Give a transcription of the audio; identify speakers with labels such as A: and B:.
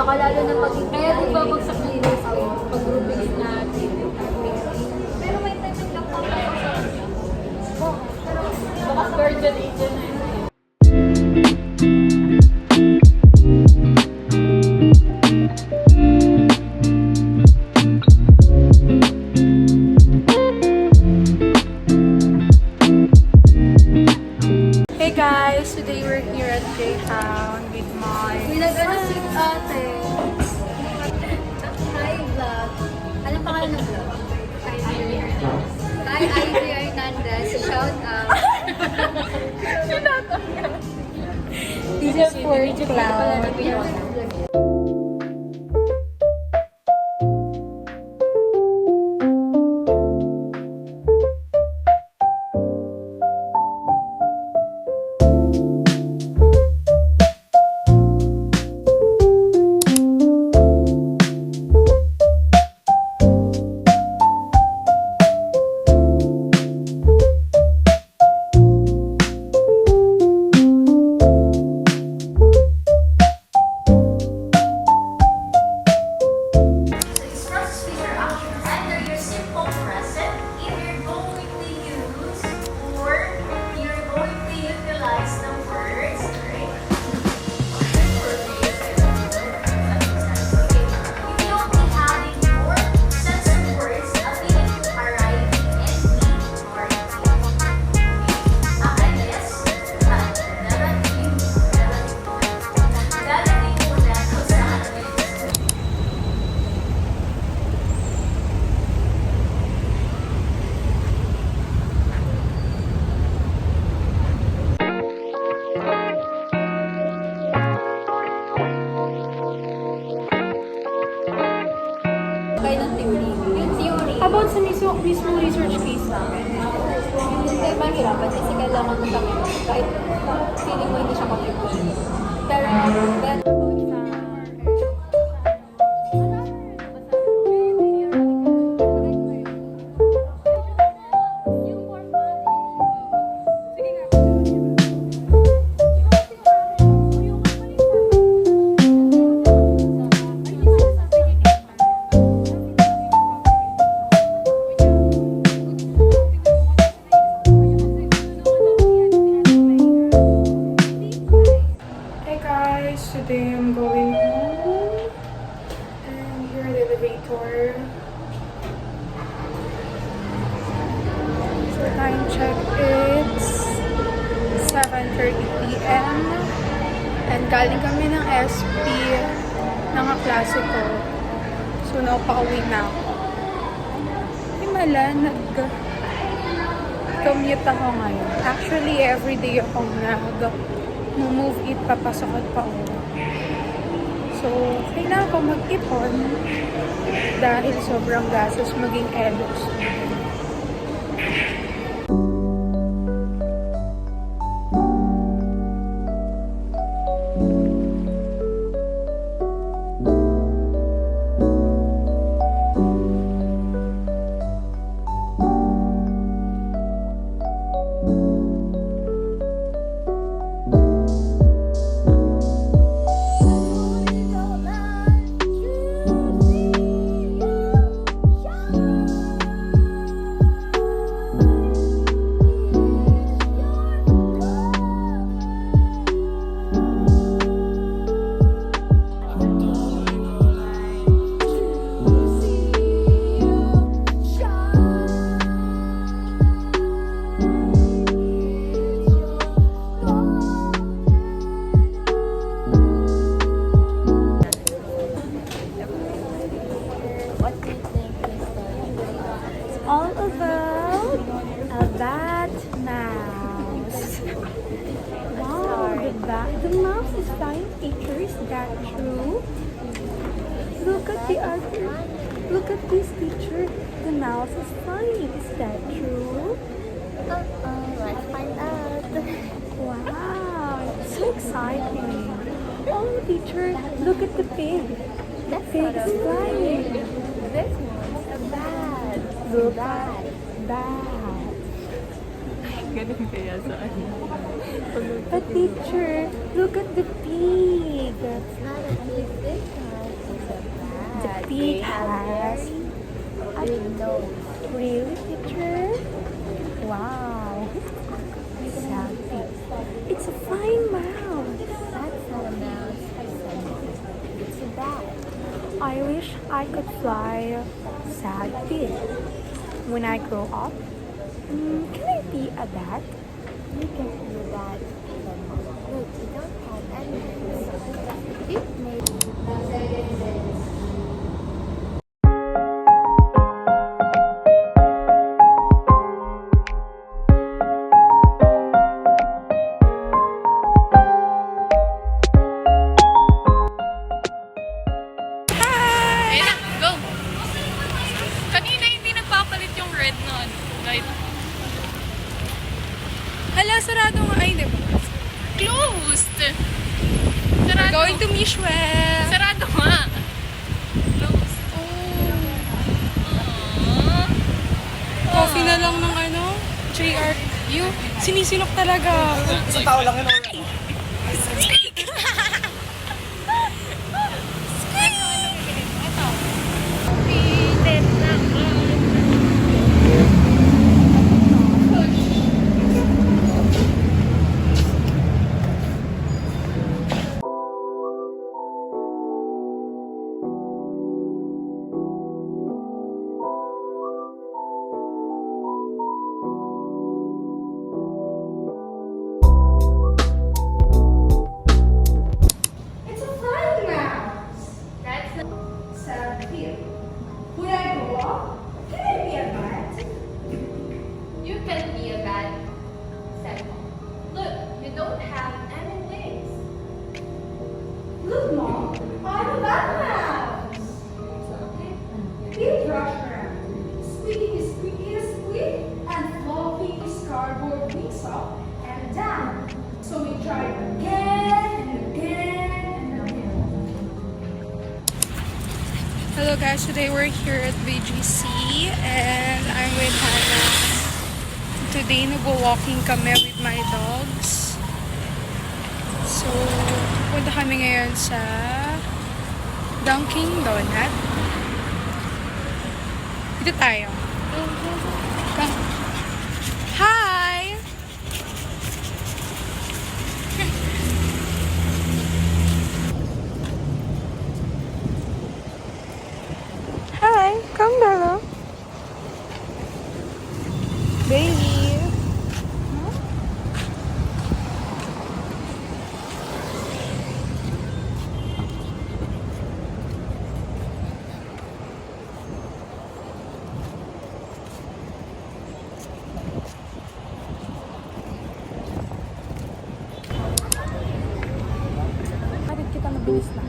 A: Saka lalo na pag, kaya di ba pag sa cleaners ko, pag groupings na pero may time lang pa tayo sa baka virgin agent na yun.
B: Hey guys, today we're here at Greyhound with my
A: Nag-ano si ate. Hi vlog. Anong pangalan ng vlog? Hi Ivy Hernandez. Shout out.
B: This is for Cloud. About sa mismo research case namin.
A: Hindi mahirapan kasi kailangan mo kami kahit feeling mo hindi siya contribution. Pero then
B: today I'm going home and here the elevator. So time check, it's 7:30 p.m. and galing kami ng SP ng klase ko. So pauwi na ako. Himala, nag-commute ako ngayon. Actually, everyday akong move it, papasok at pauwi. So, kailangan ko mag-ipon dahil sobrang gastos maging elos. All about a bat mouse. Wow, the mouse is flying teacher. Is that true? Look at the other. Look at this teacher. The mouse is flying. Is that true?
A: let's find out.
B: Wow, it's so exciting. Oh, teacher, look at the pig. The pig is flying.
A: This one's a bat.
B: Look at that.
A: Ganun kaya sa ano.
B: But teacher, look at the pig.
A: It's not a pig this time.
B: It has a really picture. Wow. Sadly. It's a fine mouse.
A: That's not a mouse. I said it's a bat.
B: I wish I could fly sadly when I grow up. Can I be a bat?
A: You can do that. Look, you don't have any. It may.
C: Ayun na, go! Kanina hindi nagpapalit yung red nun. Right?
B: Hala, sarado nga. Ay, di ba?
C: Closed!
B: We're
C: Sarado.
B: going to Mishwell.
C: Sarado nga. Closed. Aww.
B: Coffee na lang ng ano, JRU. Sinisinok talaga.
D: Isang tao lang yun.
B: It's a flying mouse.
A: That's not.
B: Sadly. When I grow up, can I be a bat?
A: You can be a bat. Said Mom. Look, you don't have any wings.
B: Look, Mom, I'm a bat mouse. Big brush around. Squeaky, squeaky, squeak, and floppy is cardboard wings up and down. So we try again and again and again. Hello guys, today we're here at BGC and I'm with Hannah. Today nagwo-walking kami with my dogs. So, punta kami ngayon sa Dunkin' Donut. Dito tayo. Hi! Hi! Come, Bella. Baby. Harit kita mabilis na.